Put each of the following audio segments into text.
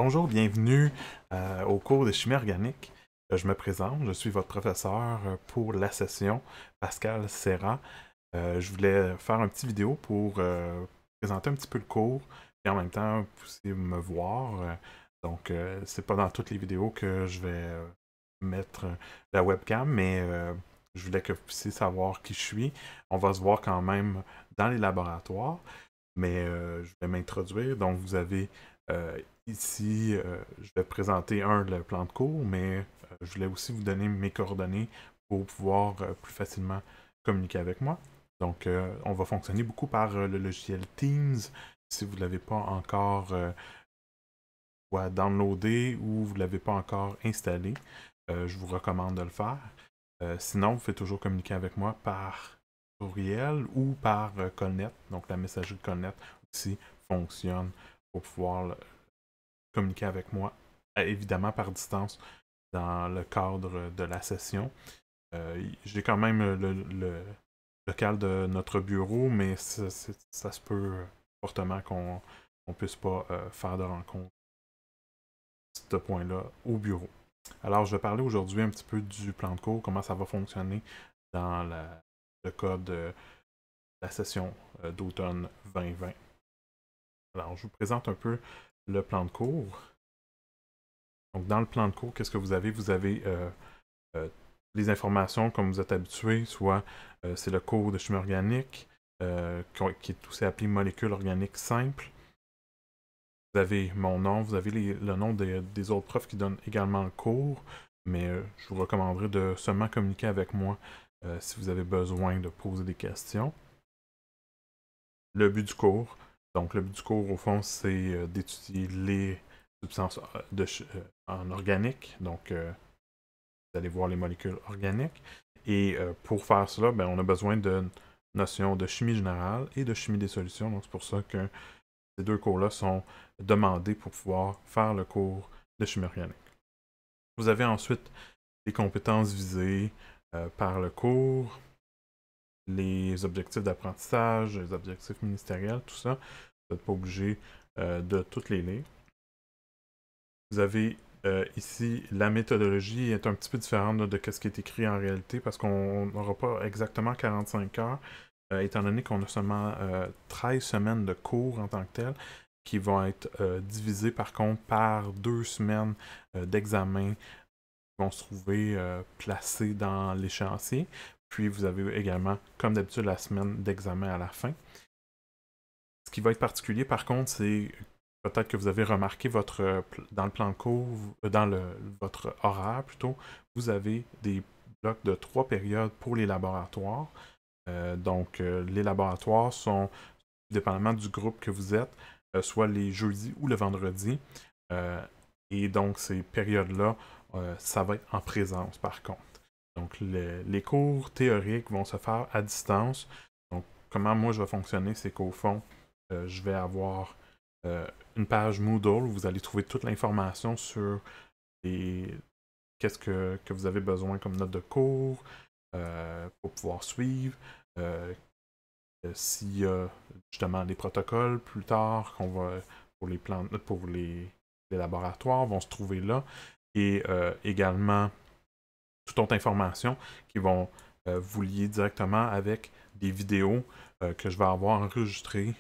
Bonjour, bienvenue au cours de chimie organique. Je me présente, je suis votre professeur pour la session, Pascal Serra. Je voulais faire une petite vidéo pour présenter un petit peu le cours et en même temps, vous puissiez me voir. C'est pas dans toutes les vidéos que je vais mettre la webcam, mais je voulais que vous puissiez savoir qui je suis. On va se voir quand même dans les laboratoires, mais je vais m'introduire. Donc, vous avez ici, je vais présenter le plan de cours, mais je voulais aussi vous donner mes coordonnées pour pouvoir plus facilement communiquer avec moi. Donc, on va fonctionner beaucoup par le logiciel Teams. Si vous ne l'avez pas encore downloadé ou vous ne l'avez pas encore installé, je vous recommande de le faire. Sinon, vous pouvez toujours communiquer avec moi par courriel ou par Colnet. Donc, la messagerie Colnet aussi fonctionne pour pouvoir communiquer avec moi, évidemment par distance, dans le cadre de la session. J'ai quand même le local de notre bureau, mais ça se peut fortement qu'on ne puisse pas faire de rencontre à ce point-là au bureau. Alors, je vais parler aujourd'hui un petit peu du plan de cours, comment ça va fonctionner dans le cas de la session d'automne 2020. Alors, je vous présente un peu le plan de cours. Donc, dans le plan de cours, qu'est-ce que vous avez? Vous avez les informations comme vous êtes habitué, soit c'est le cours de chimie organique, qui est aussi appelé molécules organiques simples. Vous avez mon nom, vous avez le nom des autres profs qui donnent également le cours, mais je vous recommanderais de seulement communiquer avec moi si vous avez besoin de poser des questions. Le but du cours. Donc, le but du cours, au fond, c'est d'étudier les substances en organique. Donc, vous allez voir les molécules organiques. Et pour faire cela, ben, on a besoin de notions de chimie générale et de chimie des solutions. Donc, c'est pour ça que ces deux cours-là sont demandés pour pouvoir faire le cours de chimie organique. Vous avez ensuite les compétences visées par le cours, les objectifs d'apprentissage, les objectifs ministériels, tout ça. Vous n'êtes pas obligé de toutes les lire. Vous avez ici, la méthodologie est un petit peu différente de ce qui est écrit en réalité parce qu'on n'aura pas exactement 45 heures, étant donné qu'on a seulement 13 semaines de cours en tant que tel, qui vont être divisées par contre par 2 semaines d'examen qui vont se trouver placées dans l'échéancier. Puis vous avez également, comme d'habitude, la semaine d'examen à la fin. Ce qui va être particulier, par contre, c'est peut-être que vous avez remarqué dans le plan de cours, votre horaire plutôt, vous avez des blocs de 3 périodes pour les laboratoires. Les laboratoires sont, dépendamment du groupe que vous êtes, soit les jeudis ou le vendredi. Et donc, ces périodes-là, ça va être en présence par contre. Donc, les cours théoriques vont se faire à distance. Donc, comment moi je vais fonctionner, c'est qu'au fond, je vais avoir une page Moodle où vous allez trouver toute l'information sur qu'est-ce que vous avez besoin comme note de cours pour pouvoir suivre. S'il y a justement des protocoles plus tard qu'on va pour les laboratoires vont se trouver là. Et également toute autre information qui vont vous lier directement avec des vidéos que je vais avoir enregistrées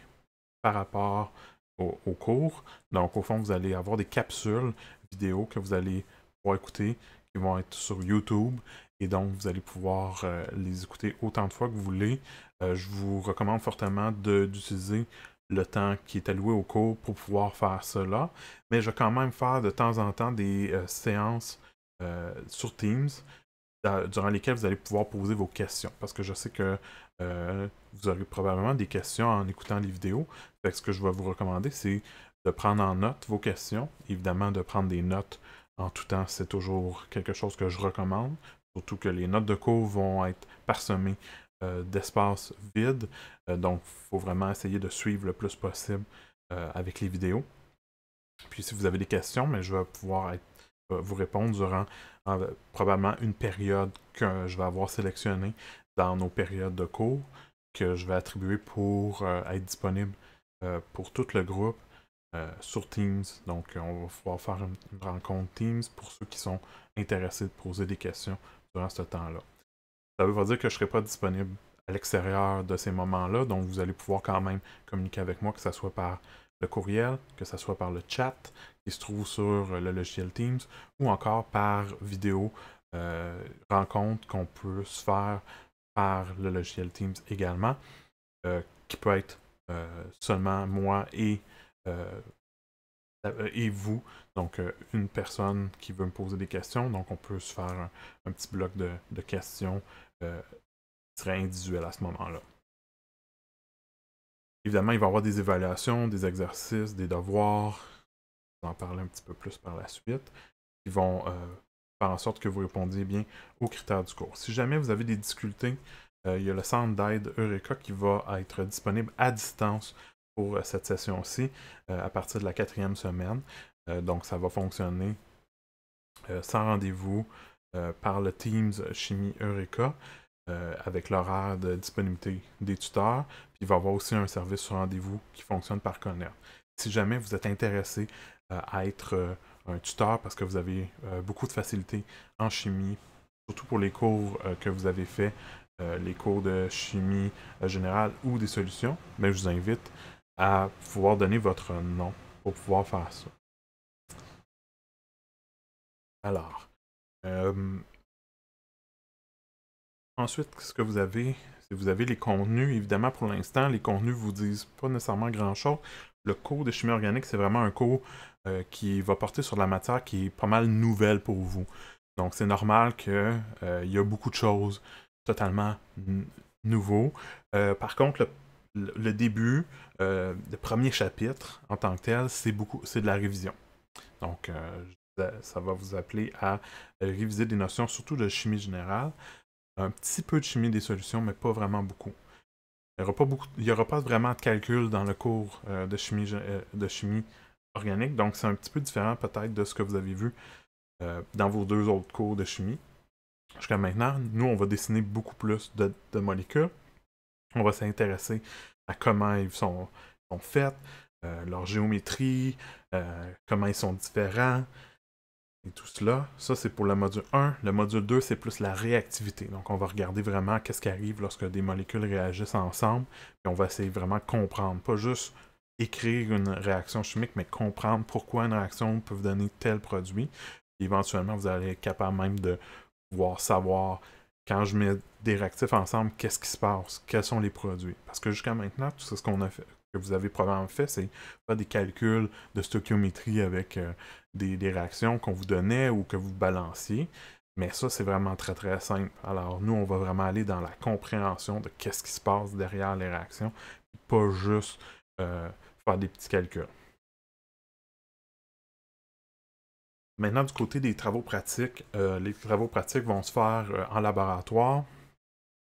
par rapport au cours. Donc, au fond, vous allez avoir des capsules vidéo que vous allez pouvoir écouter, qui vont être sur YouTube. Et donc, vous allez pouvoir les écouter autant de fois que vous voulez. Je vous recommande fortement d'utiliser le temps qui est alloué au cours pour pouvoir faire cela. Mais je vais quand même faire de temps en temps des séances sur Teams durant lesquelles vous allez pouvoir poser vos questions. Parce que je sais que vous aurez probablement des questions en écoutant les vidéos. Fait que ce que je vais vous recommander, c'est de prendre en note vos questions. Évidemment, de prendre des notes en tout temps, c'est toujours quelque chose que je recommande. Surtout que les notes de cours vont être parsemées d'espaces vides. Donc, il faut vraiment essayer de suivre le plus possible avec les vidéos. Puis, si vous avez des questions, mais je vais pouvoir vous répondre durant probablement une période que je vais avoir sélectionnée dans nos périodes de cours que je vais attribuer pour être disponible pour tout le groupe sur Teams. Donc, on va pouvoir faire une rencontre Teams pour ceux qui sont intéressés de poser des questions durant ce temps-là. Ça veut pas dire que je ne serai pas disponible à l'extérieur de ces moments-là, donc vous allez pouvoir quand même communiquer avec moi, que ce soit par le courriel, que ce soit par le chat qui se trouve sur le logiciel Teams, ou encore par vidéo rencontre qu'on peut se faire par le logiciel Teams également, qui peut être seulement moi et vous, donc une personne qui veut me poser des questions, donc on peut se faire un petit bloc de questions qui serait individuel à ce moment-là. Évidemment, il va y avoir des évaluations, des exercices, des devoirs, je vais en parler un petit peu plus par la suite, qui vont faire en sorte que vous répondiez bien aux critères du cours. Si jamais vous avez des difficultés, il y a le centre d'aide Eureka qui va être disponible à distance pour cette session-ci à partir de la 4e semaine. Donc, ça va fonctionner sans rendez-vous par le Teams Chimie Eureka avec l'horaire de disponibilité des tuteurs. Puis il va y avoir aussi un service sur rendez-vous qui fonctionne par Connect. Si jamais vous êtes intéressé à être un tuteur parce que vous avez beaucoup de facilité en chimie, surtout pour les cours que vous avez faits, les cours de chimie générale ou des solutions, mais je vous invite à pouvoir donner votre nom pour pouvoir faire ça. Alors, ensuite, ce que vous avez, c'est vous avez les contenus. Évidemment, pour l'instant, les contenus ne vous disent pas nécessairement grand-chose. Le cours de chimie organique, c'est vraiment un cours qui va porter sur la matière qui est pas mal nouvelle pour vous. Donc, c'est normal qu'il y a beaucoup de choses totalement nouveaux. Par contre, le début, le premier chapitre en tant que tel, c'est de la révision. Donc, ça va vous appeler à réviser des notions, surtout de chimie générale. Un petit peu de chimie des solutions, mais pas vraiment beaucoup. Il n'y aura pas vraiment de calcul dans le cours de chimie organique, donc c'est un petit peu différent peut-être de ce que vous avez vu dans vos 2 autres cours de chimie. Jusqu'à maintenant, nous, on va dessiner beaucoup plus de molécules. On va s'intéresser à comment ils sont faits, leur géométrie, comment ils sont différents, et tout cela. Ça, c'est pour le module 1. Le module 2, c'est plus la réactivité. Donc, on va regarder vraiment qu'est-ce qui arrive lorsque des molécules réagissent ensemble. Puis on va essayer vraiment de comprendre, pas juste écrire une réaction chimique, mais comprendre pourquoi une réaction peut vous donner tel produit. Et éventuellement, vous allez être capable même de pouvoir savoir, quand je mets des réactifs ensemble, qu'est-ce qui se passe, quels sont les produits. Parce que jusqu'à maintenant, tout ce qu'on a fait, que vous avez probablement fait, c'est pas des calculs de stoichiométrie avec des réactions qu'on vous donnait ou que vous balanciez. Mais ça, c'est vraiment très très simple. Alors nous, on va vraiment aller dans la compréhension de qu'est-ce qui se passe derrière les réactions, pas juste faire des petits calculs. Maintenant, du côté des travaux pratiques, les travaux pratiques vont se faire en laboratoire,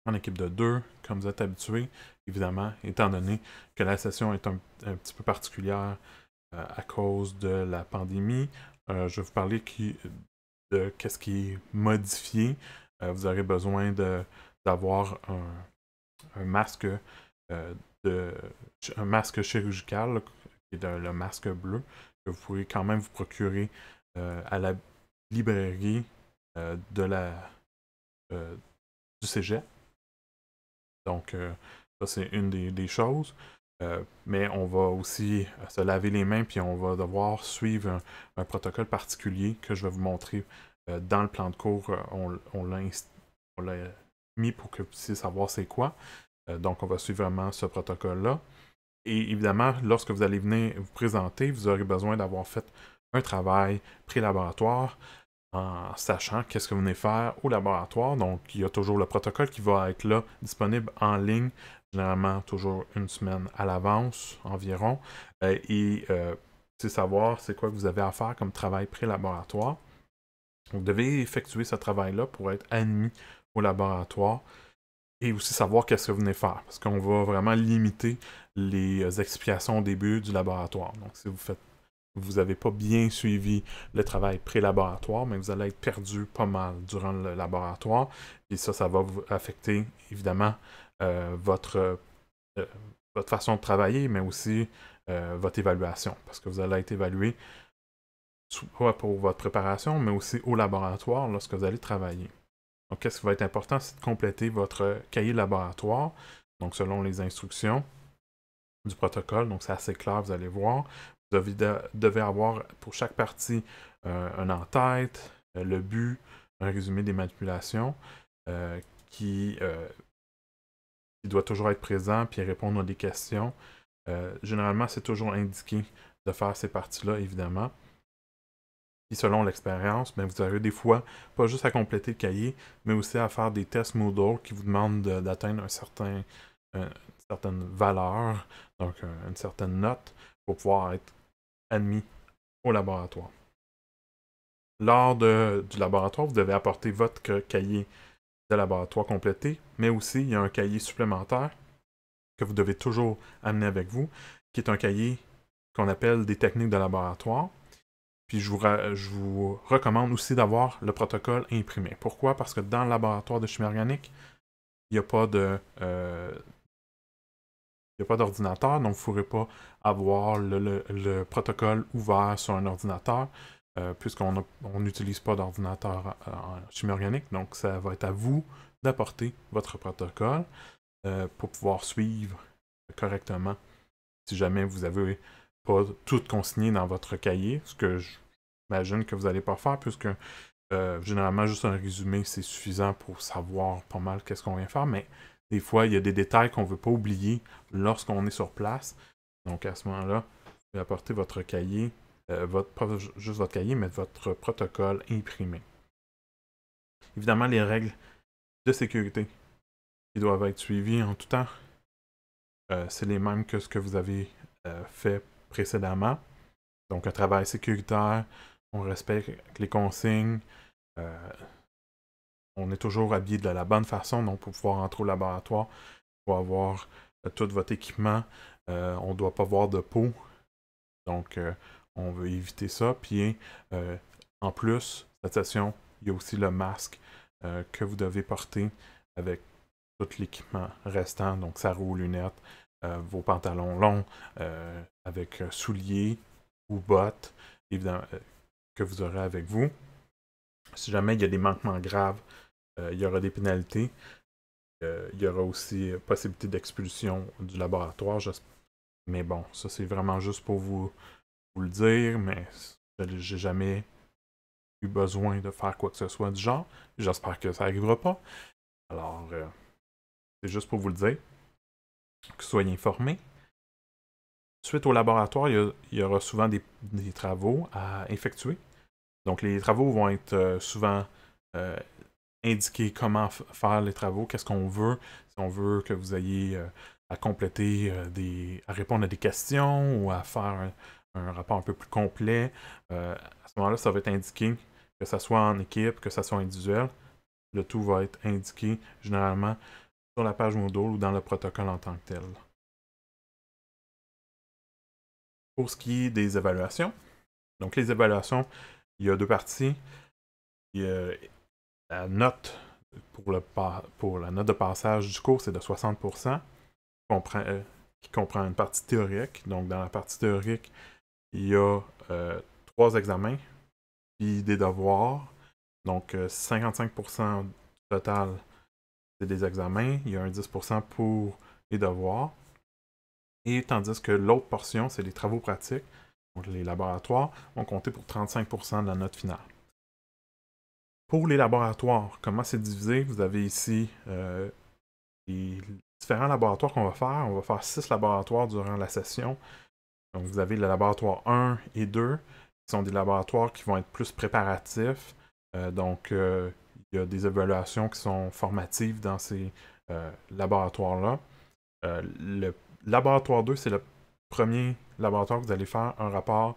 en équipe de 2, comme vous êtes habitué, évidemment, étant donné que la session est un petit peu particulière à cause de la pandémie. Je vais vous parler de qu'est-ce qui est modifié. Vous aurez besoin d'avoir un masque un masque chirurgical, là, qui est le masque bleu, que vous pouvez quand même vous procurer à la librairie du cégep. Donc, ça, c'est une des choses. Mais on va aussi se laver les mains, puis on va devoir suivre un protocole particulier que je vais vous montrer dans le plan de cours. On l'a mis pour que vous puissiez savoir c'est quoi. Donc, on va suivre vraiment ce protocole-là. Et évidemment, lorsque vous allez venir vous présenter, vous aurez besoin d'avoir fait un travail pré-laboratoire en sachant qu'est-ce que vous venez faire au laboratoire. Donc, il y a toujours le protocole qui va être là, disponible en ligne, généralement toujours une semaine à l'avance environ. C'est savoir c'est quoi que vous avez à faire comme travail pré-laboratoire. Vous devez effectuer ce travail-là pour être admis au laboratoire et aussi savoir qu'est-ce que vous venez faire, parce qu'on va vraiment limiter les explications au début du laboratoire. Donc, si vous n'avez pas bien suivi le travail pré-laboratoire, mais vous allez être perdu pas mal durant le laboratoire. Et ça va vous affecter, évidemment, votre façon de travailler, mais aussi votre évaluation, parce que vous allez être évalué soit pour votre préparation, mais aussi au laboratoire lorsque vous allez travailler. Donc, qu'est-ce qui va être important, c'est de compléter votre cahier de laboratoire, donc selon les instructions du protocole, donc c'est assez clair, vous allez voir. Vous devez avoir pour chaque partie un en-tête, le but, un résumé des manipulations qui doit toujours être présent puis répondre à des questions. Généralement, c'est toujours indiqué de faire ces parties-là, évidemment. Puis selon l'expérience, ben, vous avez des fois pas juste à compléter le cahier, mais aussi à faire des tests Moodle qui vous demandent d'atteindre une certaine valeur, donc une certaine note, pour pouvoir être admis au laboratoire. Lors du laboratoire, vous devez apporter votre cahier de laboratoire complété, mais aussi il y a un cahier supplémentaire que vous devez toujours amener avec vous, qui est un cahier qu'on appelle des techniques de laboratoire. Puis je vous recommande aussi d'avoir le protocole imprimé. Pourquoi? Parce que dans le laboratoire de chimie organique, il n'y a pas d'ordinateur, donc vous ne pourrez pas avoir le protocole ouvert sur un ordinateur, puisqu'on n'utilise pas d'ordinateur en chimie organique. Donc ça va être à vous d'apporter votre protocole pour pouvoir suivre correctement. Si jamais vous n'avez pas tout consigné dans votre cahier, ce que j'imagine que vous n'allez pas faire, puisque généralement, juste un résumé, c'est suffisant pour savoir pas mal qu'est-ce qu'on vient faire, mais des fois, il y a des détails qu'on ne veut pas oublier lorsqu'on est sur place. Donc, à ce moment-là, vous pouvez apporter votre cahier, pas juste votre cahier, mais votre protocole imprimé. Évidemment, les règles de sécurité qui doivent être suivies en tout temps, c'est les mêmes que ce que vous avez fait précédemment. Donc, un travail sécuritaire, on respecte les consignes, on est toujours habillé de la bonne façon, donc pour pouvoir entrer au laboratoire, pour avoir tout votre équipement, on ne doit pas voir de peau, donc on veut éviter ça. Puis en plus, cette session, il y a aussi le masque que vous devez porter avec tout l'équipement restant, donc sarrau, lunettes, vos pantalons longs, avec souliers ou bottes, évidemment, que vous aurez avec vous. Si jamais il y a des manquements graves, il y aura des pénalités. Il y aura aussi possibilité d'expulsion du laboratoire. Mais bon, ça c'est vraiment juste pour vous le dire, mais j'ai jamais eu besoin de faire quoi que ce soit du genre. J'espère que ça n'arrivera pas. Alors, c'est juste pour vous le dire, que vous soyez informés. Suite au laboratoire, il y aura souvent des travaux à effectuer. Donc, les travaux vont être souvent indiquer comment faire les travaux, qu'est-ce qu'on veut. Si on veut que vous ayez à compléter à répondre à des questions ou à faire un rapport un peu plus complet, à ce moment-là, ça va être indiqué, que ce soit en équipe, que ce soit individuel. Le tout va être indiqué généralement sur la page Moodle ou dans le protocole en tant que tel. Pour ce qui est des évaluations, donc les évaluations, il y a deux parties. Il y a la note pour la note de passage du cours, c'est de 60%, qui comprend une partie théorique. Donc, dans la partie théorique, il y a 3 examens, puis des devoirs. Donc, 55% du total, c'est des examens. Il y a un 10% pour les devoirs. Et tandis que l'autre portion, c'est les travaux pratiques, donc les laboratoires, vont compter pour 35% de la note finale. Pour les laboratoires, comment c'est divisé? Vous avez ici les différents laboratoires qu'on va faire. On va faire 6 laboratoires durant la session. Donc, vous avez le laboratoire 1 et 2, qui sont des laboratoires qui vont être plus préparatifs. Donc, il y a des évaluations qui sont formatives dans ces laboratoires-là. Le laboratoire 2, c'est le premier laboratoire que vous allez faire un rapport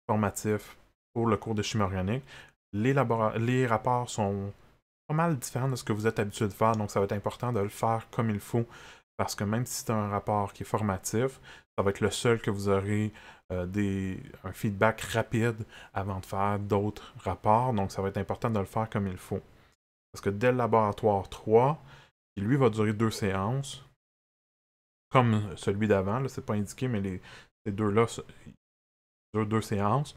formatif pour le cours de chimie organique. Les rapports sont pas mal différents de ce que vous êtes habitué de faire, donc ça va être important de le faire comme il faut, parce que même si c'est un rapport qui est formatif, ça va être le seul que vous aurez un feedback rapide avant de faire d'autres rapports, donc ça va être important de le faire comme il faut. Parce que dès le laboratoire 3, qui lui va durer 2 séances, comme celui d'avant, c'est pas indiqué, mais ces deux-là durent 2 séances.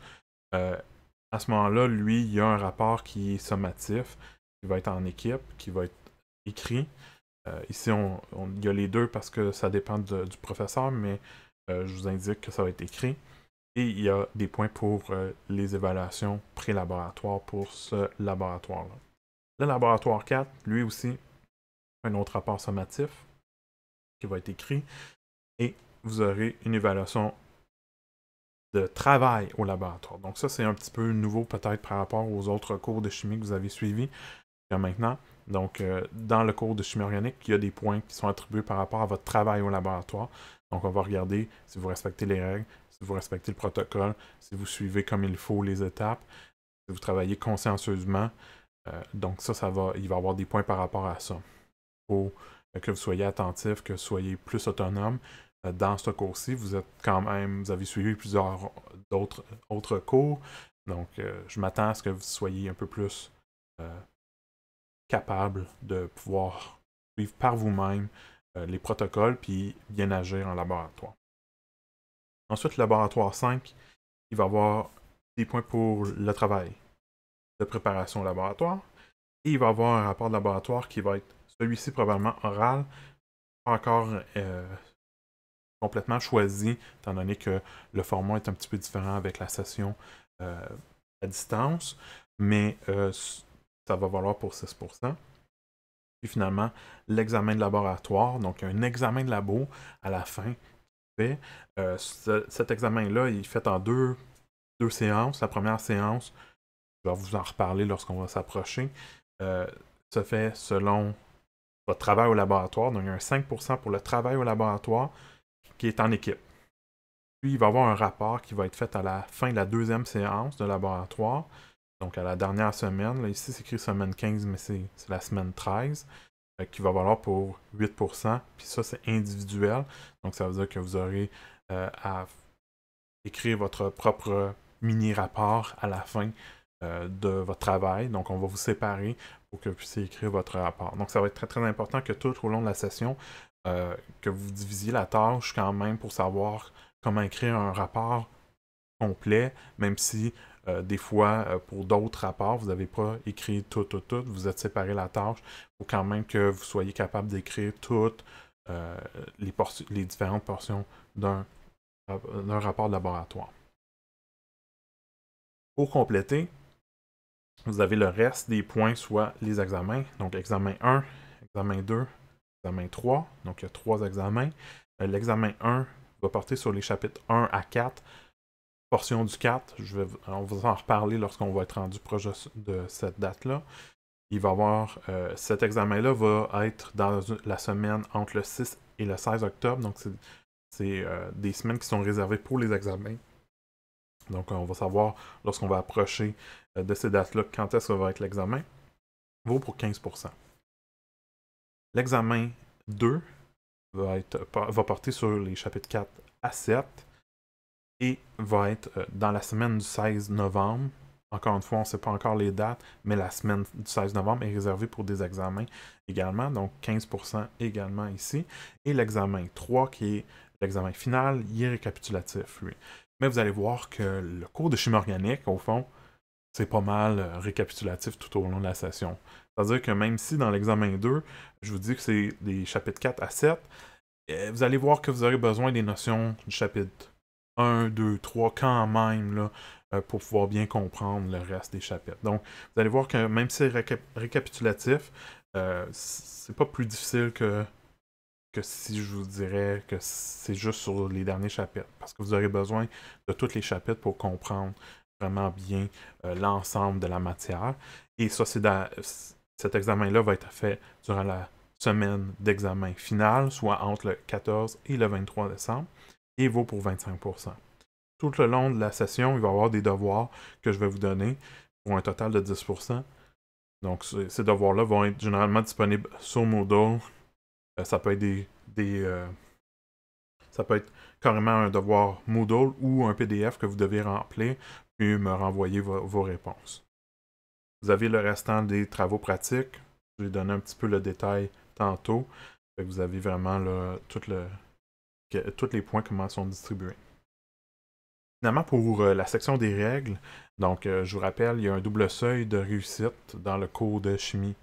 À ce moment-là, lui, il y a un rapport qui est sommatif, qui va être en équipe, qui va être écrit. Ici, il y a les deux parce que ça dépend du professeur, mais je vous indique que ça va être écrit. Et il y a des points pour les évaluations pré-laboratoire pour ce laboratoire-là. Le laboratoire 4, lui aussi, un autre rapport sommatif qui va être écrit. Et vous aurez une évaluation de travail au laboratoire. Donc ça, c'est un petit peu nouveau peut-être par rapport aux autres cours de chimie que vous avez suivis jusqu'à maintenant. Donc, dans le cours de chimie organique, il y a des points qui sont attribués par rapport à votre travail au laboratoire. Donc, on va regarder si vous respectez les règles, si vous respectez le protocole, si vous suivez comme il faut les étapes, si vous travaillez consciencieusement. Donc, il va y avoir des points par rapport à ça. Il faut que vous soyez attentif, que vous soyez plus autonome. Dans ce cours-ci, vous avez suivi plusieurs autres cours. Donc, je m'attends à ce que vous soyez un peu plus capable de pouvoir suivre par vous-même les protocoles puis bien agir en laboratoire. Ensuite, le laboratoire 5, il va avoir des points pour le travail de préparation au laboratoire. Et il va avoir un rapport de laboratoire qui va être celui-ci probablement oral, pas encore complètement choisi, étant donné que le format est un petit peu différent avec la session à distance, mais ça va valoir pour 6%. Puis finalement, l'examen de laboratoire, donc un examen de labo à la fin. Cet examen-là, il est fait en deux séances. La première séance, je vais vous en reparler lorsqu'on va s'approcher, se fait selon votre travail au laboratoire. Donc, il y a un 5% pour le travail au laboratoire qui est en équipe. Puis, il va y avoir un rapport qui va être fait à la fin de la deuxième séance de laboratoire. Donc, à la dernière semaine. Là, ici, c'est écrit semaine 15, mais c'est la semaine 13. Qui va valoir pour 8%. Puis ça, c'est individuel. Donc, ça veut dire que vous aurez à écrire votre propre mini-rapport à la fin de votre travail. Donc, on va vous séparer pour que vous puissiez écrire votre rapport. Donc, ça va être très, très important que tout au long de la session, que vous divisiez la tâche quand même pour savoir comment écrire un rapport complet, même si des fois, pour d'autres rapports, vous n'avez pas écrit tout, vous êtes séparé la tâche. Il faut quand même que vous soyez capable d'écrire toutes les différentes portions d'un rapport de laboratoire. Pour compléter, vous avez le reste des points, soit les examens, donc examen 1, examen 2, examen 3, donc il y a 3 examens. L'examen 1 va porter sur les chapitres 1 à 4, portion du 4, on va en reparler lorsqu'on va être rendu proche de cette date-là. Il va y avoir, cet examen-là va être dans la semaine entre le 6 et le 16 octobre, donc c'est des semaines qui sont réservées pour les examens. Donc on va savoir, lorsqu'on va approcher de ces dates-là, quand est-ce que va être l'examen. Vaut pour 15%. L'examen 2 va porter sur les chapitres 4 à 7, et va être dans la semaine du 16 novembre. Encore une fois, on ne sait pas encore les dates, mais la semaine du 16 novembre est réservée pour des examens également, donc 15% également ici. Et l'examen 3, qui est l'examen final, il est récapitulatif, lui. Mais vous allez voir que le cours de chimie organique, au fond, c'est pas mal récapitulatif tout au long de la session. C'est-à-dire que même si dans l'examen 2, je vous dis que c'est des chapitres 4 à 7, vous allez voir que vous aurez besoin des notions du chapitre 1, 2, 3 quand même, là, pour pouvoir bien comprendre le reste des chapitres. Donc, vous allez voir que même si c'est récapitulatif, c'est pas plus difficile que si je vous dirais que c'est juste sur les derniers chapitres. Parce que vous aurez besoin de tous les chapitres pour comprendre vraiment bien l'ensemble de la matière. Et ça, cet examen-là va être fait durant la semaine d'examen final, soit entre le 14 et le 23 décembre, et vaut pour 25%. Tout le long de la session, il va y avoir des devoirs que je vais vous donner pour un total de 10%. Donc, ces devoirs-là vont être généralement disponibles sur Moodle. Ça peut être ça peut être carrément un devoir Moodle ou un PDF que vous devez remplir, puis me renvoyer vos réponses. Vous avez le restant des travaux pratiques. Je vais donner un petit peu le détail tantôt. Vous avez vraiment là, tous les points, comment ils sont distribués. Finalement, pour la section des règles, donc je vous rappelle, il y a un double seuil de réussite dans le cours de chimie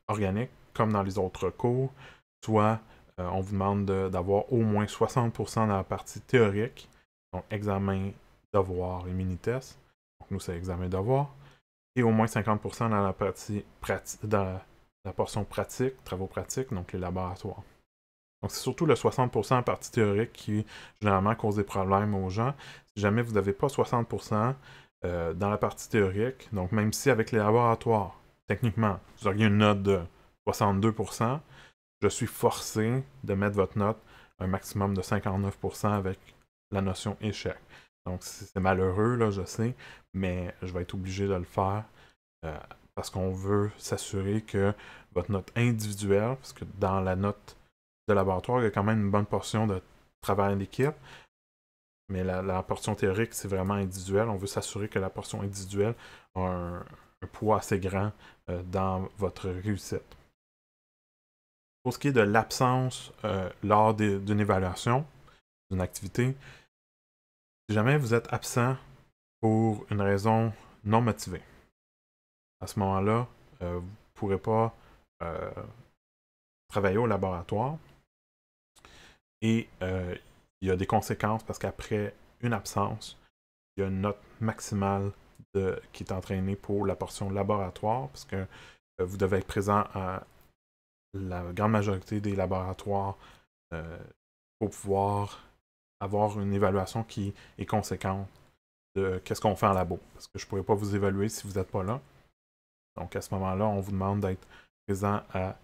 organique, comme dans les autres cours. Soit on vous demande d'avoir au moins 60% dans la partie théorique, donc examen, devoir et mini-test. Donc nous, c'est examen, devoir. Et au moins 50% dans la partie dans la portion pratique, travaux pratiques, donc les laboratoires. Donc c'est surtout le 60% en partie théorique qui généralement cause des problèmes aux gens. Si jamais vous n'avez pas 60% dans la partie théorique, donc même si avec les laboratoires, techniquement, vous auriez une note de 62%, je suis forcé de mettre votre note un maximum de 59% avec la notion échec. Donc c'est malheureux, là, je sais, mais je vais être obligé de le faire parce qu'on veut s'assurer que votre note individuelle, parce que dans la note de laboratoire, il y a quand même une bonne portion de travail en équipe, mais la portion théorique, c'est vraiment individuel. On veut s'assurer que la portion individuelle a un poids assez grand dans votre réussite. Pour ce qui est de l'absence lors d'une évaluation, d'une activité, si jamais vous êtes absent pour une raison non motivée, à ce moment-là, vous ne pourrez pas travailler au laboratoire. Et il y a des conséquences parce qu'après une absence, il y a une note maximale qui est entraînée pour la portion laboratoire, parce que vous devez être présent à la grande majorité des laboratoires pour pouvoir avoir une évaluation qui est conséquente de qu'est-ce qu'on fait en labo. Parce que je ne pourrais pas vous évaluer si vous n'êtes pas là. Donc à ce moment-là, on vous demande d'être présent à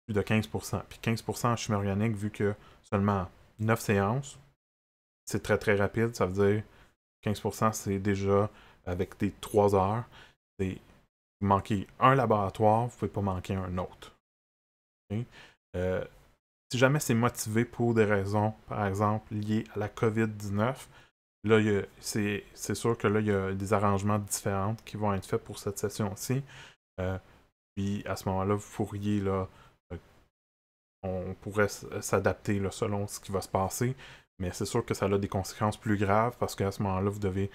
plus de 15%. Puis 15% en chimie organique, vu que seulement 9 séances, c'est très très rapide. Ça veut dire 15%, c'est déjà avec des 3 heures. Vous manquez un laboratoire, vous ne pouvez pas manquer un autre. Okay? Si jamais c'est motivé pour des raisons, par exemple, liées à la COVID-19, là, c'est sûr que là, il y a des arrangements différents qui vont être faits pour cette session-ci. Puis à ce moment-là, vous pourriez, là, on pourrait s'adapter selon ce qui va se passer, mais c'est sûr que ça a des conséquences plus graves parce qu'à ce moment-là, vous devez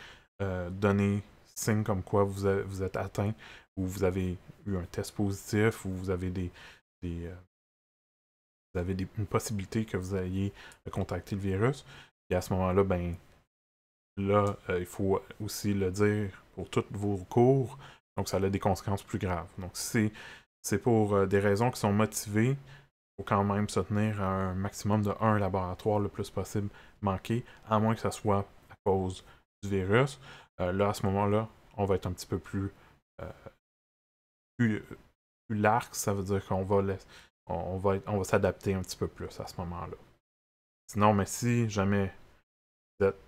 donner signe comme quoi vous êtes atteint ou vous avez eu un test positif ou vous avez une possibilité que vous ayez contacté le virus. Et à ce moment-là, ben là, il faut aussi le dire pour tous vos cours, donc ça a des conséquences plus graves. Donc si c'est pour des raisons qui sont motivées, il faut quand même se tenir à un maximum de 1 laboratoire le plus possible manqué, à moins que ce soit à cause du virus. Là, à ce moment-là, on va être un petit peu plus large, ça veut dire qu'on va s'adapter un petit peu plus à ce moment-là. Sinon, mais si jamais vous êtes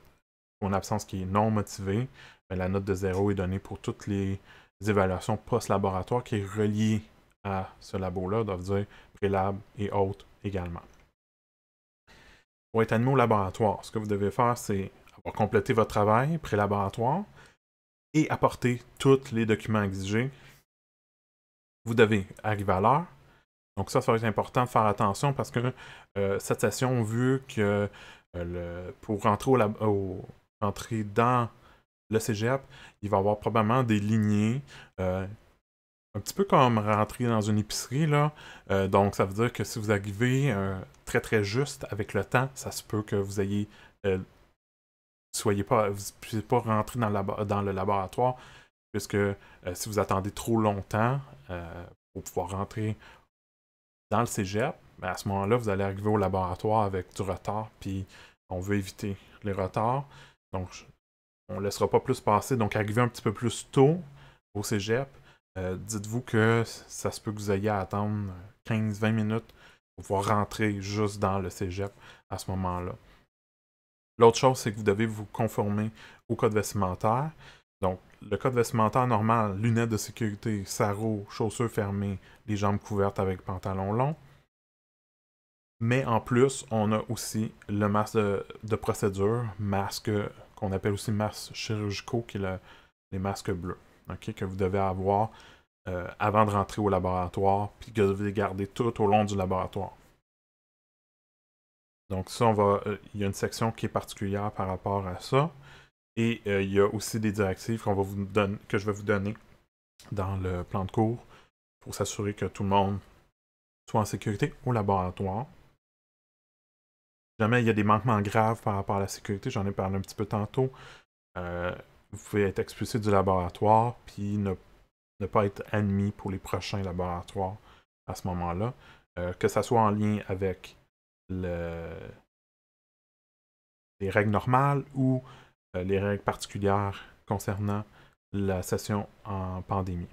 pour une absence qui est non motivée, ben, la note de 0 est donnée pour toutes les évaluations post-laboratoire qui est reliée à ce labo-là, doivent dire prélab et autres également. Pour être admis au laboratoire, ce que vous devez faire, c'est avoir complété votre travail pré-laboratoire et apporter tous les documents exigés. Vous devez arriver à l'heure. Donc ça va être important de faire attention parce que cette session, vu que pour rentrer dans le cégep, il va y avoir probablement des lignées, un petit peu comme rentrer dans une épicerie, là. Donc ça veut dire que si vous arrivez très très juste avec le temps, ça se peut que vous ayez vous ne puissiez pas rentrer dans le laboratoire, puisque si vous attendez trop longtemps pour pouvoir rentrer dans le cégep, ben à ce moment-là, vous allez arriver au laboratoire avec du retard, puis on veut éviter les retards. Donc, on ne laissera pas plus passer. Donc, arriver un petit peu plus tôt au cégep, dites-vous que ça se peut que vous ayez à attendre 15-20 minutes pour pouvoir rentrer juste dans le cégep à ce moment-là. L'autre chose, c'est que vous devez vous conformer au code vestimentaire. Donc, le code vestimentaire normal, lunettes de sécurité, sarraux, chaussures fermées, les jambes couvertes avec pantalon long. Mais en plus, on a aussi le masque de procédure, masque qu'on appelle aussi masques chirurgicaux, qui est les masques bleus, okay, que vous devez avoir avant de rentrer au laboratoire, puis que vous devez garder tout au long du laboratoire. Donc ça, il y a une section qui est particulière par rapport à ça. Et il y a aussi des directives que je vais vous donner dans le plan de cours pour s'assurer que tout le monde soit en sécurité au laboratoire. Si jamais il y a des manquements graves par rapport à la sécurité, j'en ai parlé un petit peu tantôt, vous pouvez être expulsé du laboratoire puis ne pas être admis pour les prochains laboratoires à ce moment-là, que ça soit en lien avec les règles normales ou les règles particulières concernant la session en pandémie.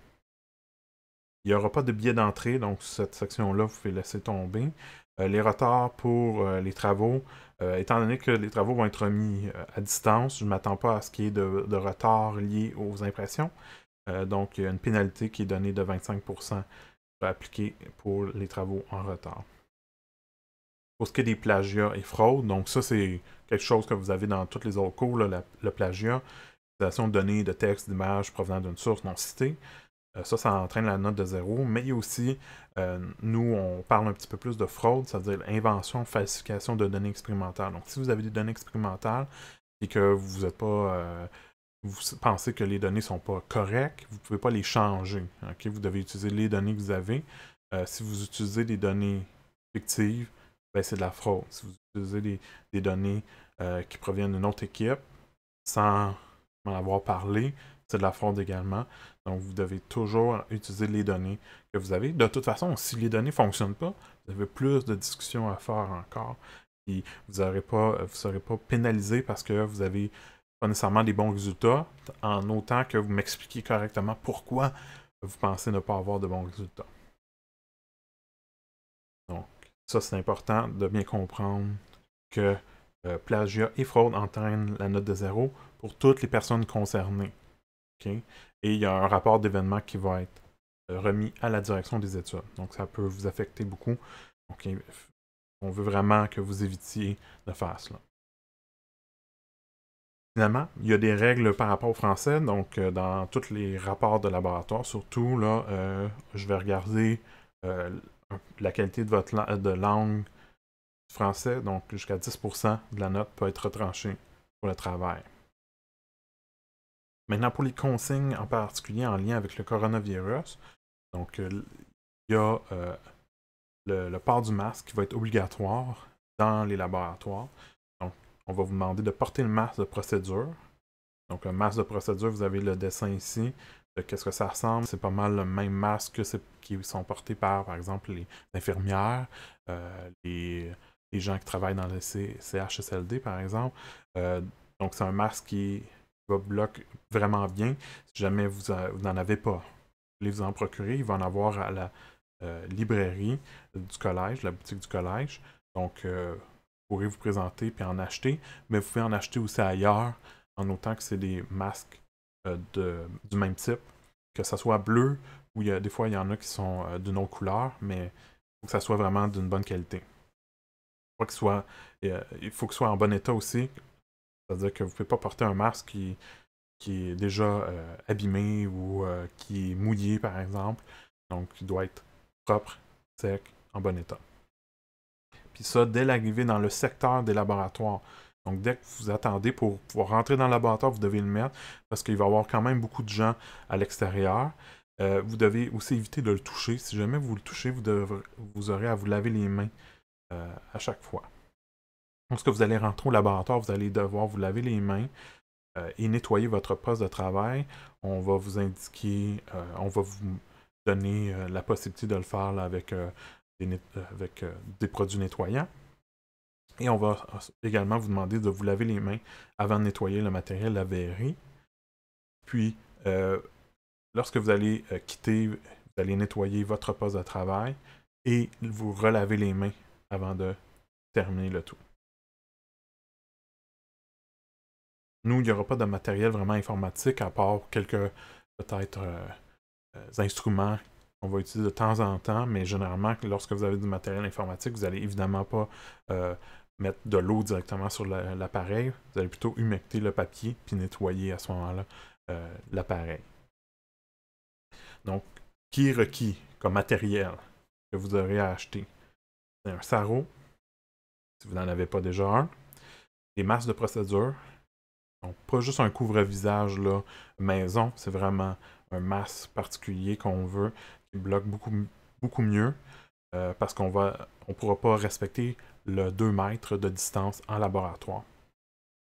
Il n'y aura pas de billet d'entrée, donc cette section-là, vous pouvez laisser tomber. Les retards pour les travaux, étant donné que les travaux vont être remis à distance, je ne m'attends pas à ce qu'il y ait de retard lié aux impressions. Donc, il y a une pénalité qui est donnée de 25% appliquée pour les travaux en retard. Pour ce qui est des plagiats et fraudes, donc ça, c'est quelque chose que vous avez dans tous les autres cours, là, le plagiat, l'utilisation de données, de textes, d'images provenant d'une source non citée. Ça entraîne la note de 0, mais il y a aussi, nous, on parle un petit peu plus de fraude, c'est-à-dire invention, falsification de données expérimentales. Donc, si vous avez des données expérimentales et que vous n'êtes pas, vous pensez que les données ne sont pas correctes, vous ne pouvez pas les changer. Okay? Vous devez utiliser les données que vous avez. Si vous utilisez des données fictives, ben, c'est de la fraude. Si vous utilisez des données qui proviennent d'une autre équipe, sans m'en avoir parlé, c'est de la fraude également. Donc, vous devez toujours utiliser les données que vous avez. De toute façon, si les données ne fonctionnent pas, vous avez plus de discussions à faire encore. Et vous ne serez pas pénalisé parce que vous avez pas nécessairement des bons résultats, en autant que vous m'expliquiez correctement pourquoi vous pensez ne pas avoir de bons résultats. Donc, ça, c'est important de bien comprendre que plagiat et fraude entraînent la note de 0 pour toutes les personnes concernées. Okay? Et il y a un rapport d'événement qui va être remis à la direction des études. Donc, ça peut vous affecter beaucoup. Donc, on veut vraiment que vous évitiez de faire cela. Finalement, il y a des règles par rapport au français. Donc, dans tous les rapports de laboratoire, surtout, là, je vais regarder la qualité de votre de langue français. Donc, jusqu'à 10% de la note peut être retranchée pour le travail. Maintenant, pour les consignes en particulier en lien avec le coronavirus, donc il y a le port du masque qui va être obligatoire dans les laboratoires. Donc, on va vous demander de porter le masque de procédure. Donc, un masque de procédure, vous avez le dessin ici de qu'est-ce que ça ressemble. C'est pas mal le même masque que qui sont portés par exemple, les infirmières, les gens qui travaillent dans le CHSLD, par exemple. Donc, c'est un masque qui va bloquer vraiment bien. Si jamais vous n'en avez pas, vous voulez vous en procurer, il va en avoir à la librairie du collège, la boutique du collège. Donc, vous pourrez vous présenter puis en acheter, mais vous pouvez en acheter aussi ailleurs, en autant que c'est des masques du même type, que ça soit bleu, ou des fois il y en a qui sont d'une autre couleur, mais il faut que ça soit vraiment d'une bonne qualité. Il faut que ce soit en bon état aussi, c'est-à-dire que vous ne pouvez pas porter un masque qui est déjà abîmé ou qui est mouillé, par exemple. Donc, il doit être propre, sec, en bon état. Puis ça, dès l'arrivée dans le secteur des laboratoires. Donc, dès que vous attendez pour pouvoir rentrer dans le laboratoire, vous devez le mettre parce qu'il va y avoir quand même beaucoup de gens à l'extérieur. Vous devez aussi éviter de le toucher. Si jamais vous le touchez, vous aurez à vous laver les mains à chaque fois. Lorsque vous allez rentrer au laboratoire, vous allez devoir vous laver les mains et nettoyer votre poste de travail. On va vous indiquer, on va vous donner la possibilité de le faire là, avec des produits nettoyants. Et on va également vous demander de vous laver les mains avant de nettoyer le matériel à verrer. Puis, lorsque vous allez quitter, vous allez nettoyer votre poste de travail et vous relaver les mains avant de terminer le tout. Nous, il n'y aura pas de matériel vraiment informatique à part quelques, peut-être, instruments qu'on va utiliser de temps en temps, mais généralement, lorsque vous avez du matériel informatique, vous n'allez évidemment pas mettre de l'eau directement sur l'appareil. Vous allez plutôt humecter le papier puis nettoyer à ce moment-là l'appareil. Donc, qui est requis comme matériel que vous aurez à acheter? C'est un sarrau, si vous n'en avez pas déjà un. Des masques de procédure. Donc, pas juste un couvre-visage là, maison, c'est vraiment un masque particulier qu'on veut, qui bloque beaucoup mieux, parce qu'on ne pourra pas respecter le 2 mètres de distance en laboratoire.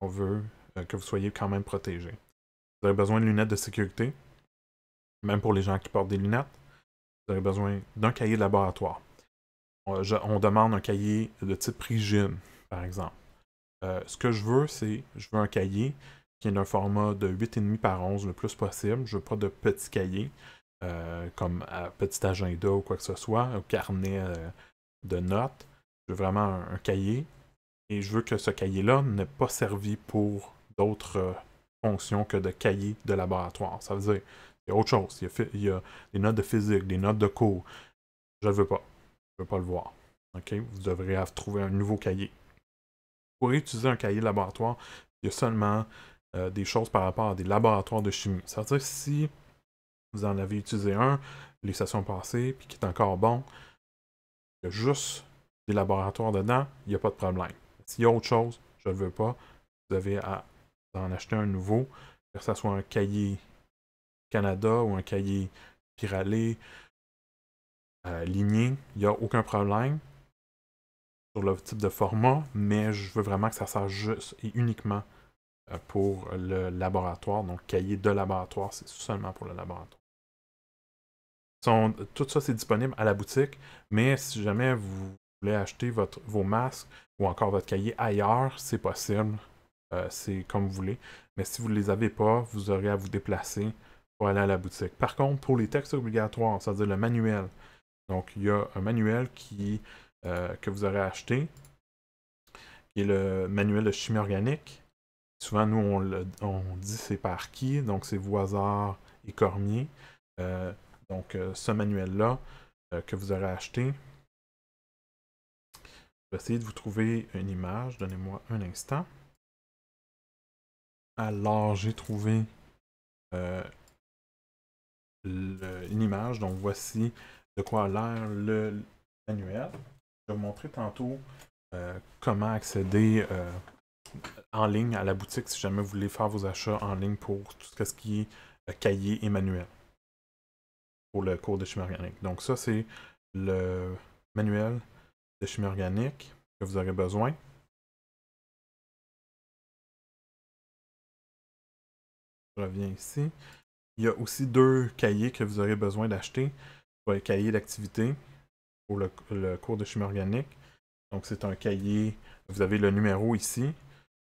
On veut que vous soyez quand même protégé. Vous aurez besoin de lunettes de sécurité, même pour les gens qui portent des lunettes. Vous aurez besoin d'un cahier de laboratoire. On demande un cahier de type rigide, par exemple. Ce que je veux un cahier qui est d'un format de 8,5 par 11 le plus possible. Je veux pas de petits cahiers, comme petit agenda ou quoi que ce soit, un carnet de notes. Je veux vraiment un cahier. Et je veux que ce cahier-là n'ait pas servi pour d'autres fonctions que de cahier de laboratoire. Ça veut dire, il y a autre chose. Il y a des notes de physique, des notes de cours. Je ne le veux pas. Je ne veux pas le voir. OK? Vous devrez trouver un nouveau cahier. Pour utiliser un cahier de laboratoire, il y a seulement des choses par rapport à des laboratoires de chimie. Ça veut dire que si vous en avez utilisé un les sessions passées, puis qui est encore bon, il y a juste des laboratoires dedans, il n'y a pas de problème. S'il y a autre chose, je ne le veux pas, vous avez à en acheter un nouveau, que ce soit un cahier Canada ou un cahier Pirale, ligné, il n'y a aucun problème sur le type de format, mais je veux vraiment que ça sert juste et uniquement pour le laboratoire. Donc, cahier de laboratoire, c'est seulement pour le laboratoire. Tout ça, c'est disponible à la boutique, mais si jamais vous voulez acheter vos masques ou encore votre cahier ailleurs, c'est possible. C'est comme vous voulez. Mais si vous ne les avez pas, vous aurez à vous déplacer pour aller à la boutique. Par contre, pour les textes obligatoires, c'est-à-dire le manuel, donc il y a un manuel que vous aurez acheté, qui est le manuel de chimie organique. Souvent, nous, on dit c'est par qui, donc c'est Voisard et Cormier. Donc, ce manuel-là que vous aurez acheté, je vais essayer de vous trouver une image. Donnez-moi un instant. Alors, j'ai trouvé une image. Donc, voici de quoi a l'air le manuel. Je vais vous montrer tantôt comment accéder en ligne à la boutique si jamais vous voulez faire vos achats en ligne pour tout ce qui est cahier et manuel pour le cours de chimie organique. Donc, ça, c'est le manuel de chimie organique que vous aurez besoin. Je reviens ici. Il y a aussi 2 cahiers que vous aurez besoin d'acheter pour le cahier d'activité pour le cours de chimie organique. Donc, c'est un cahier, vous avez le numéro ici.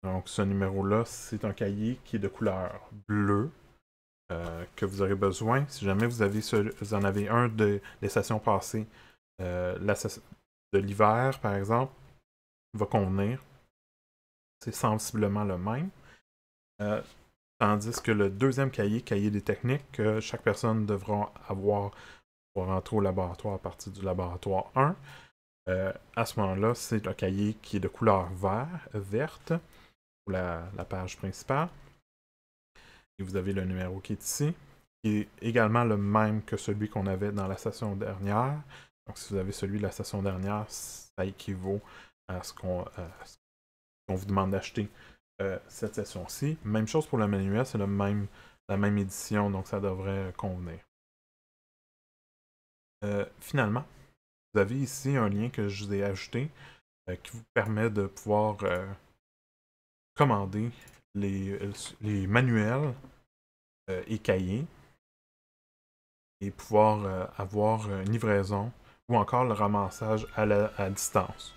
Donc, ce numéro-là, c'est un cahier qui est de couleur bleue que vous aurez besoin. Si jamais vous en avez un des sessions passées, de l'hiver, par exemple, va convenir. C'est sensiblement le même. Tandis que le deuxième cahier des techniques, que chaque personne devra avoir pour rentrer au laboratoire à partir du laboratoire 1, à ce moment-là, c'est un cahier qui est de couleur verte pour la page principale. Et vous avez le numéro qui est ici, qui est également le même que celui qu'on avait dans la session dernière. Donc, si vous avez celui de la session dernière, ça équivaut à ce qu'on vous demande d'acheter cette session-ci. Même chose pour le manuel, c'est la même édition, donc ça devrait convenir. Finalement, vous avez ici un lien que je vous ai ajouté qui vous permet de pouvoir commander les manuels et cahiers et pouvoir avoir une livraison ou encore le ramassage à distance.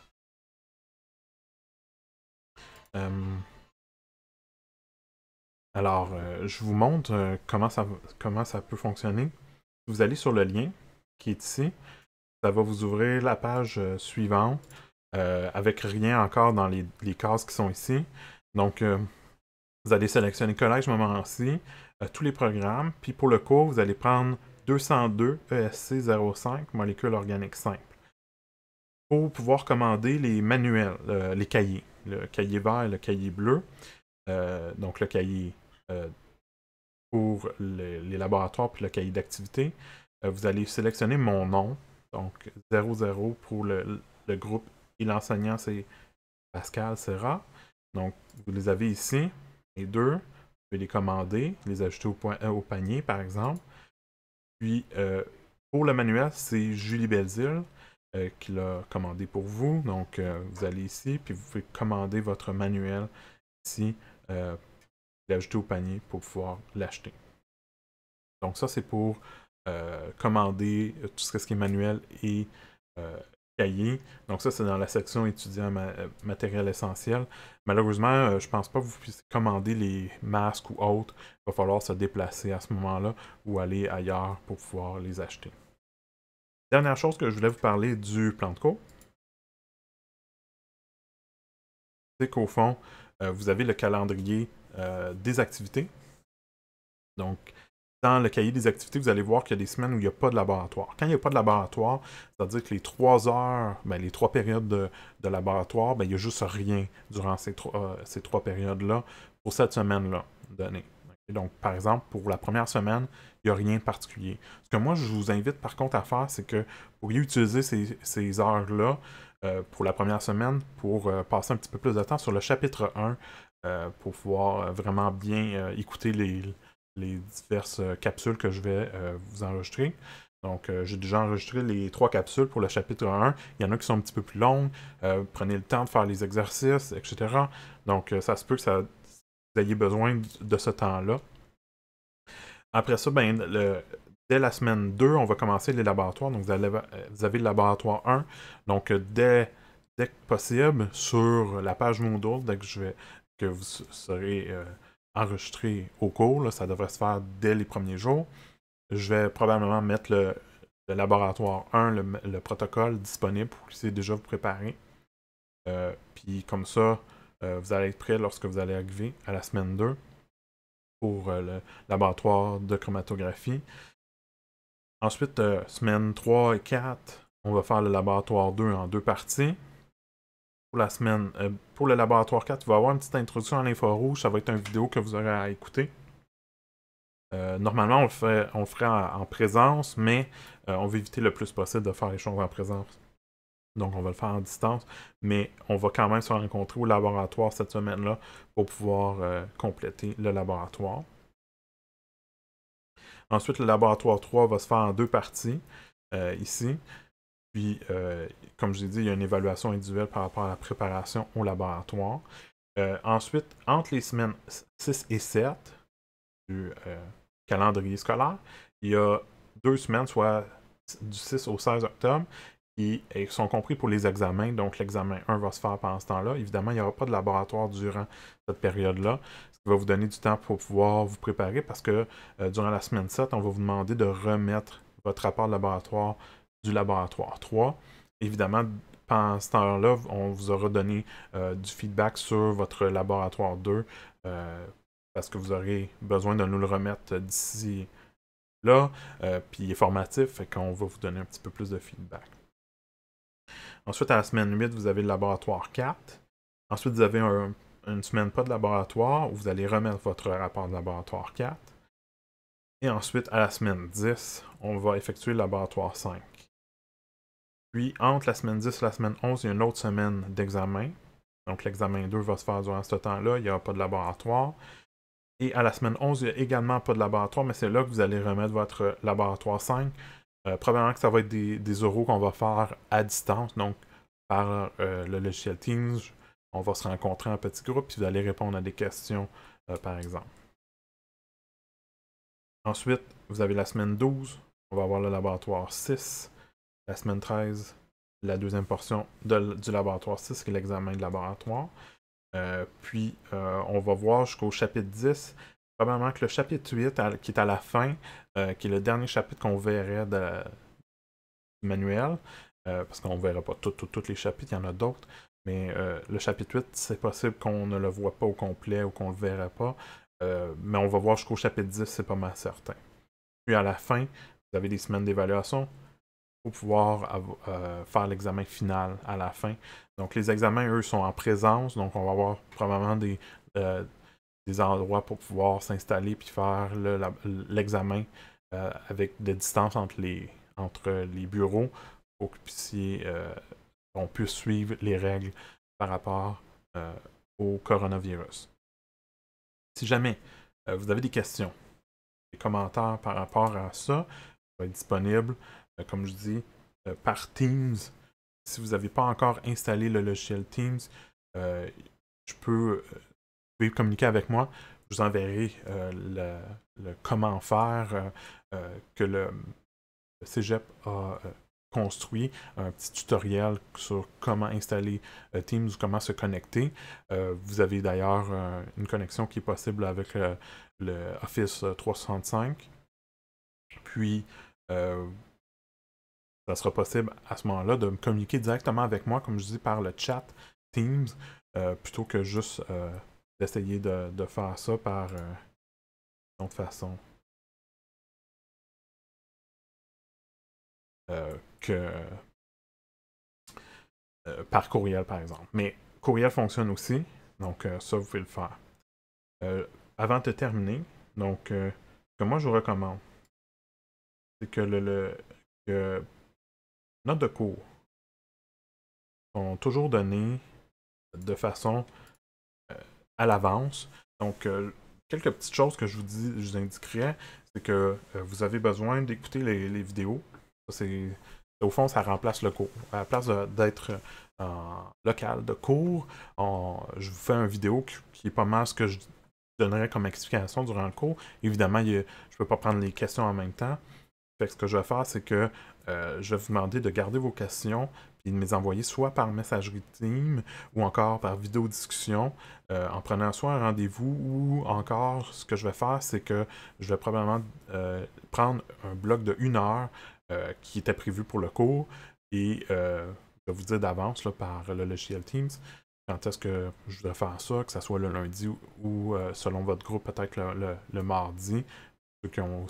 Alors, je vous montre comment ça peut fonctionner. Vous allez sur le lien qui est ici. Ça va vous ouvrir la page suivante avec rien encore dans les cases qui sont ici. Donc, vous allez sélectionner collège Montmorency, tous les programmes. Puis pour le cours, vous allez prendre 202 ESC 05, molécules organiques simples. Pour pouvoir commander les manuels, les cahiers. Le cahier vert et le cahier bleu. Donc le cahier pour les laboratoires puis le cahier d'activité. Vous allez sélectionner mon nom. Donc 00 pour le groupe et l'enseignant, c'est Pascal, Serra. Donc, vous les avez ici, les deux. Vous pouvez les commander, les ajouter au panier, par exemple. Puis, pour le manuel, c'est Julie Belzile qui l'a commandé pour vous. Donc, vous allez ici, puis vous pouvez commander votre manuel ici, l'ajouter au panier pour pouvoir l'acheter. Donc, ça, c'est pour commander tout ce qui est manuel et cahier. Donc ça, c'est dans la section étudiant matériel essentiel. Malheureusement, je pense pas que vous puissiez commander les masques ou autres. Il va falloir se déplacer à ce moment-là ou aller ailleurs pour pouvoir les acheter. Dernière chose que je voulais vous parler du plan de cours, c'est qu'au fond, vous avez le calendrier des activités. Donc, dans le cahier des activités, vous allez voir qu'il y a des semaines où il n'y a pas de laboratoire. Quand il n'y a pas de laboratoire, c'est-à-dire que les 3 heures, les 3 périodes de laboratoire, il n'y a juste rien durant ces 3 périodes-là pour cette semaine-là donnée. Donc, par exemple, pour la première semaine, il n'y a rien de particulier. Ce que moi, je vous invite par contre à faire, c'est que vous pourriez utiliser ces heures-là pour la première semaine pour passer un petit peu plus de temps sur le chapitre 1 pour pouvoir vraiment bien écouter les diverses capsules que je vais vous enregistrer. Donc, j'ai déjà enregistré les 3 capsules pour le chapitre 1. Il y en a qui sont un petit peu plus longues. Prenez le temps de faire les exercices, etc. Donc, ça se peut que vous ayez besoin de ce temps-là. Après ça, dès la semaine 2, on va commencer les laboratoires. Donc, vous avez le laboratoire 1. Donc, dès que possible, sur la page Moodle, dès que vous serez enregistré au cours, là, ça devrait se faire dès les premiers jours. Je vais probablement mettre le laboratoire 1, le protocole disponible pour que vous puissiez déjà vous préparer. Puis comme ça, vous allez être prêt lorsque vous allez arriver à la semaine 2 pour le laboratoire de chromatographie. Ensuite, semaine 3 et 4, on va faire le laboratoire 2 en 2 parties. Pour le laboratoire 4, il va y avoir une petite introduction à l'infrarouge. Ça va être une vidéo que vous aurez à écouter. Normalement, on le ferait en présence, mais on veut éviter le plus possible de faire les choses en présence. Donc, on va le faire en distance, mais on va quand même se rencontrer au laboratoire cette semaine-là pour pouvoir compléter le laboratoire. Ensuite, le laboratoire 3 va se faire en 2 parties, ici. Puis, comme je l'ai dit, il y a une évaluation individuelle par rapport à la préparation au laboratoire. Ensuite, entre les semaines 6 et 7 du calendrier scolaire, il y a 2 semaines, soit du 6 au 16 octobre, qui sont compris pour les examens. Donc, l'examen 1 va se faire pendant ce temps-là. Évidemment, il n'y aura pas de laboratoire durant cette période-là, ce qui va vous donner du temps pour pouvoir vous préparer parce que durant la semaine 7, on va vous demander de remettre votre rapport de laboratoire du laboratoire 3. Évidemment, pendant ce temps-là, on vous aura donné du feedback sur votre laboratoire 2 parce que vous aurez besoin de nous le remettre d'ici là. Puis il est formatif, fait qu'on va vous donner un petit peu plus de feedback. Ensuite, à la semaine 8, vous avez le laboratoire 4. Ensuite, vous avez une semaine pas de laboratoire où vous allez remettre votre rapport de laboratoire 4. Et ensuite, à la semaine 10, on va effectuer le laboratoire 5. Puis, entre la semaine 10 et la semaine 11, il y a une autre semaine d'examen. Donc, l'examen 2 va se faire durant ce temps-là. Il n'y aura pas de laboratoire. Et à la semaine 11, il n'y a également pas de laboratoire, mais c'est là que vous allez remettre votre laboratoire 5. Probablement que ça va être des oraux qu'on va faire à distance, donc par le logiciel Teams. On va se rencontrer en petits groupes, puis vous allez répondre à des questions, par exemple. Ensuite, vous avez la semaine 12, on va avoir le laboratoire 6. La semaine 13, la deuxième portion du laboratoire 6, qui est l'examen de laboratoire. Puis, on va voir jusqu'au chapitre 10. Probablement que le chapitre 8, qui est à la fin, qui est le dernier chapitre qu'on verrait du manuel, parce qu'on ne verra pas tous les chapitres, il y en a d'autres, mais le chapitre 8, c'est possible qu'on ne le voit pas au complet ou qu'on ne le verra pas, mais on va voir jusqu'au chapitre 10, c'est pas mal certain. Puis à la fin, vous avez des semaines d'évaluation pour pouvoir faire l'examen final à la fin. Donc les examens, eux, sont en présence, donc on va avoir probablement des endroits pour pouvoir s'installer puis faire l'examen avec des distances entre les bureaux pour qu'on puisse suivre les règles par rapport au coronavirus. Si jamais vous avez des questions, des commentaires par rapport à ça, ça va être disponible, comme je dis, par Teams. Si vous n'avez pas encore installé le logiciel Teams, vous pouvez communiquer avec moi. Je vous enverrai le comment faire que le Cégep a construit, un petit tutoriel sur comment installer Teams ou comment se connecter. Vous avez d'ailleurs une connexion qui est possible avec le Office 365. Puis, ça sera possible à ce moment-là de me communiquer directement avec moi, comme je dis, par le chat Teams, plutôt que juste d'essayer de faire ça par une autre façon. Que par courriel, par exemple. Mais courriel fonctionne aussi, donc ça, vous pouvez le faire. Avant de terminer, donc, ce que moi, je vous recommande, c'est que que notes de cours sont toujours données de façon à l'avance. Donc, quelques petites choses que je vous indiquerais, c'est que vous avez besoin d'écouter les vidéos. Au fond, ça remplace le cours. À la place d'être en local de cours, je vous fais une vidéo qui est pas mal ce que je donnerais comme explication durant le cours. Évidemment, je ne peux pas prendre les questions en même temps. Fait que ce que je vais faire, c'est que je vais vous demander de garder vos questions et de me les envoyer soit par messagerie Teams ou encore par vidéo discussion en prenant soit un rendez-vous ou encore ce que je vais faire, c'est que je vais probablement prendre un bloc de 1 heure qui était prévu pour le cours et je vais vous dire d'avance par le logiciel Teams quand est-ce que je voudrais faire ça, que ce soit le lundi ou selon votre groupe, peut-être le mardi, ceux qui ont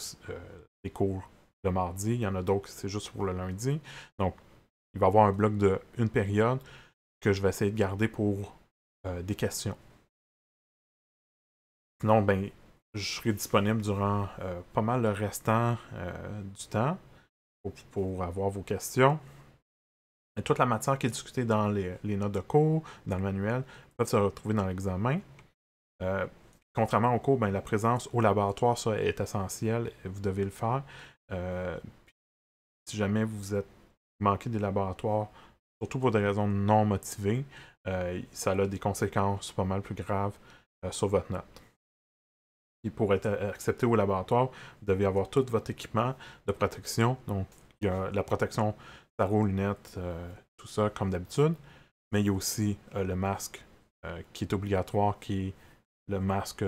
des cours le mardi, il y en a d'autres c'est juste pour le lundi. Donc, il va y avoir un bloc de une période que je vais essayer de garder pour des questions. Sinon, ben, je serai disponible durant pas mal le restant du temps pour avoir vos questions. Et toute la matière qui est discutée dans les notes de cours, dans le manuel, peut se retrouver dans l'examen. Contrairement au cours, ben, la présence au laboratoire, ça est essentiel, vous devez le faire. Si jamais vous manquez des laboratoires, surtout pour des raisons non motivées, ça a des conséquences pas mal plus graves sur votre note. Et pour être accepté au laboratoire, vous devez avoir tout votre équipement de protection. Donc, il y a la protection tarot, lunettes, tout ça comme d'habitude. Mais il y a aussi le masque qui est obligatoire, qui est le masque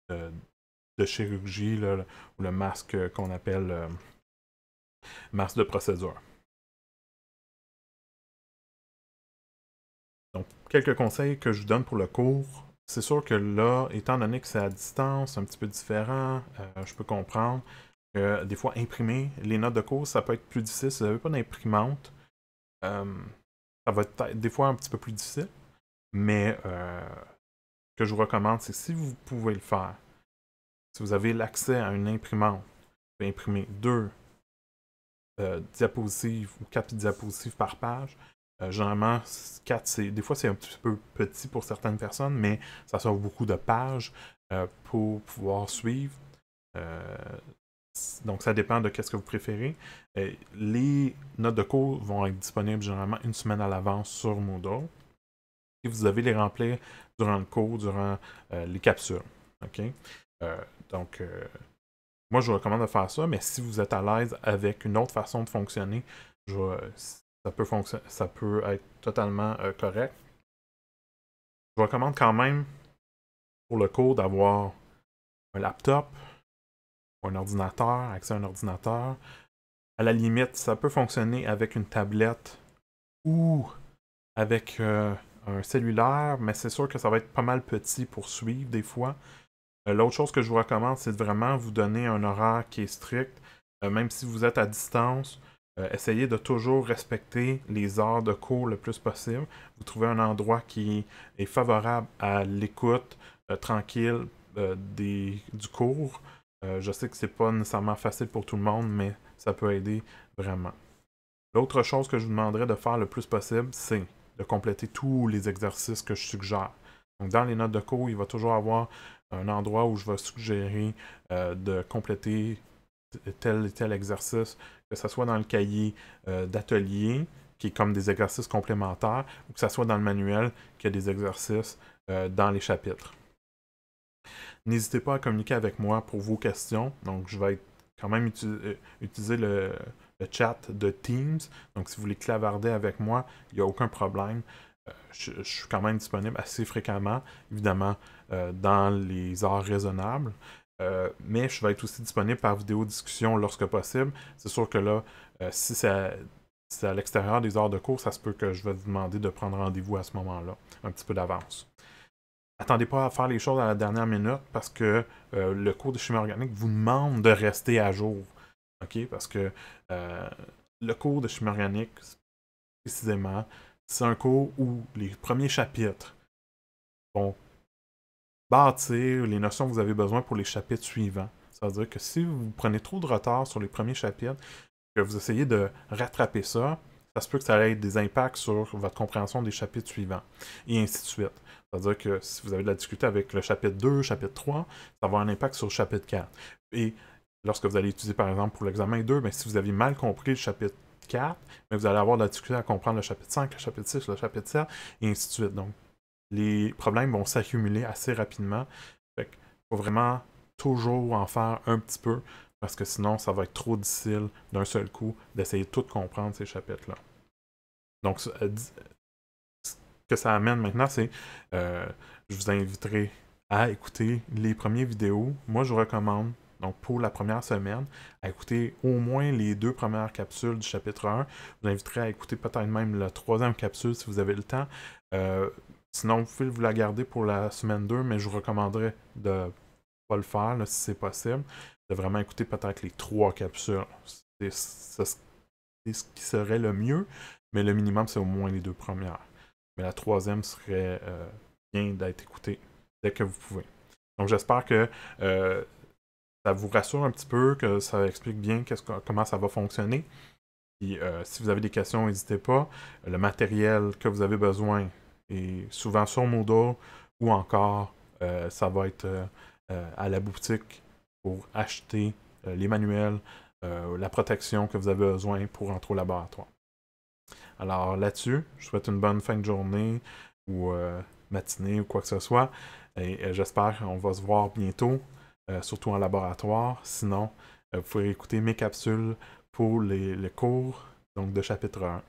de chirurgie, là, ou le masque qu'on appelle masque de procédure. Donc, quelques conseils que je vous donne pour le cours. C'est sûr que là, étant donné que c'est à distance, un petit peu différent, je peux comprendre que des fois, imprimer les notes de cours, ça peut être plus difficile. Si vous n'avez pas d'imprimante, ça va être des fois un petit peu plus difficile. Mais ce que je vous recommande, c'est si vous pouvez le faire, si vous avez l'accès à une imprimante, vous pouvez imprimer 2 diapositives ou 4 diapositives par page. Généralement, 4, des fois c'est un petit peu petit pour certaines personnes, mais ça sauve beaucoup de pages pour pouvoir suivre. Donc, ça dépend de ce que vous préférez. Les notes de cours vont être disponibles généralement 1 semaine à l'avance sur Moodle. Et vous devez les remplir durant le cours, durant les capsules. Okay? Donc, moi, je vous recommande de faire ça, mais si vous êtes à l'aise avec une autre façon de fonctionner, ça peut être totalement correct. Je vous recommande quand même, pour le cours, d'avoir un laptop, ou un ordinateur, accès à un ordinateur. À la limite, ça peut fonctionner avec une tablette ou avec un cellulaire, mais c'est sûr que ça va être pas mal petit pour suivre des fois. L'autre chose que je vous recommande, c'est de vraiment vous donner un horaire qui est strict. Même si vous êtes à distance, essayez de toujours respecter les heures de cours le plus possible. Vous trouvez un endroit qui est favorable à l'écoute tranquille du cours. Je sais que c'est pas nécessairement facile pour tout le monde, mais ça peut aider vraiment. L'autre chose que je vous demanderais de faire le plus possible, c'est de compléter tous les exercices que je suggère. Donc, dans les notes de cours, il va toujours avoir un endroit où je vais suggérer de compléter tel et tel exercice, que ce soit dans le cahier d'atelier, qui est comme des exercices complémentaires, ou que ce soit dans le manuel, qui a des exercices dans les chapitres. N'hésitez pas à communiquer avec moi pour vos questions. Donc, je vais quand même utiliser le chat de Teams. Donc, si vous voulez clavarder avec moi, il n'y a aucun problème. Je suis quand même disponible assez fréquemment, évidemment, dans les heures raisonnables. Mais je vais être aussi disponible par vidéo discussion lorsque possible. C'est sûr que là, si c'est à l'extérieur des heures de cours, ça se peut que je vais vous demander de prendre rendez-vous à ce moment-là, un petit peu d'avance. Attendez pas à faire les choses à la dernière minute parce que le cours de chimie organique vous demande de rester à jour. OK? Parce que le cours de chimie organique, précisément, c'est un cours où les premiers chapitres vont bâtir les notions que vous avez besoin pour les chapitres suivants. Ça veut dire que si vous prenez trop de retard sur les premiers chapitres, que vous essayez de rattraper ça, ça se peut que ça ait des impacts sur votre compréhension des chapitres suivants, et ainsi de suite. C'est-à-dire que si vous avez de la difficulté avec le chapitre 2, chapitre 3, ça va avoir un impact sur le chapitre 4. Et lorsque vous allez étudier, par exemple, pour l'examen 2, bien, si vous avez mal compris le chapitre 4, bien, vous allez avoir de la difficulté à comprendre le chapitre 5, le chapitre 6, le chapitre 7, et ainsi de suite. Donc, les problèmes vont s'accumuler assez rapidement. Fait qu'il faut vraiment toujours en faire un petit peu, parce que sinon, ça va être trop difficile d'un seul coup d'essayer de tout comprendre ces chapitres-là. Donc, ce que ça amène maintenant, c'est je vous inviterai à écouter les premières vidéos. Moi, je vous recommande, donc pour la première semaine, à écouter au moins les 2 premières capsules du chapitre 1. Je vous inviterai à écouter peut-être même la 3e capsule si vous avez le temps. Sinon, vous pouvez vous la garder pour la semaine 2, mais je vous recommanderais de ne pas le faire là, si c'est possible. De vraiment écouter peut-être les 3 capsules. C'est ce qui serait le mieux, mais le minimum, c'est au moins les 2 premières. Mais la 3e serait bien d'être écoutée dès que vous pouvez. Donc j'espère que ça vous rassure un petit peu, que ça explique bien comment ça va fonctionner. Puis si vous avez des questions, n'hésitez pas. Le matériel que vous avez besoin est souvent sur Moodle ou encore ça va être à la boutique pour acheter les manuels, la protection que vous avez besoin pour entrer au laboratoire. Alors là-dessus, je vous souhaite une bonne fin de journée ou matinée ou quoi que ce soit. Et j'espère qu'on va se voir bientôt, surtout en laboratoire. Sinon, vous pouvez écouter mes capsules pour les cours donc de chapitre 1.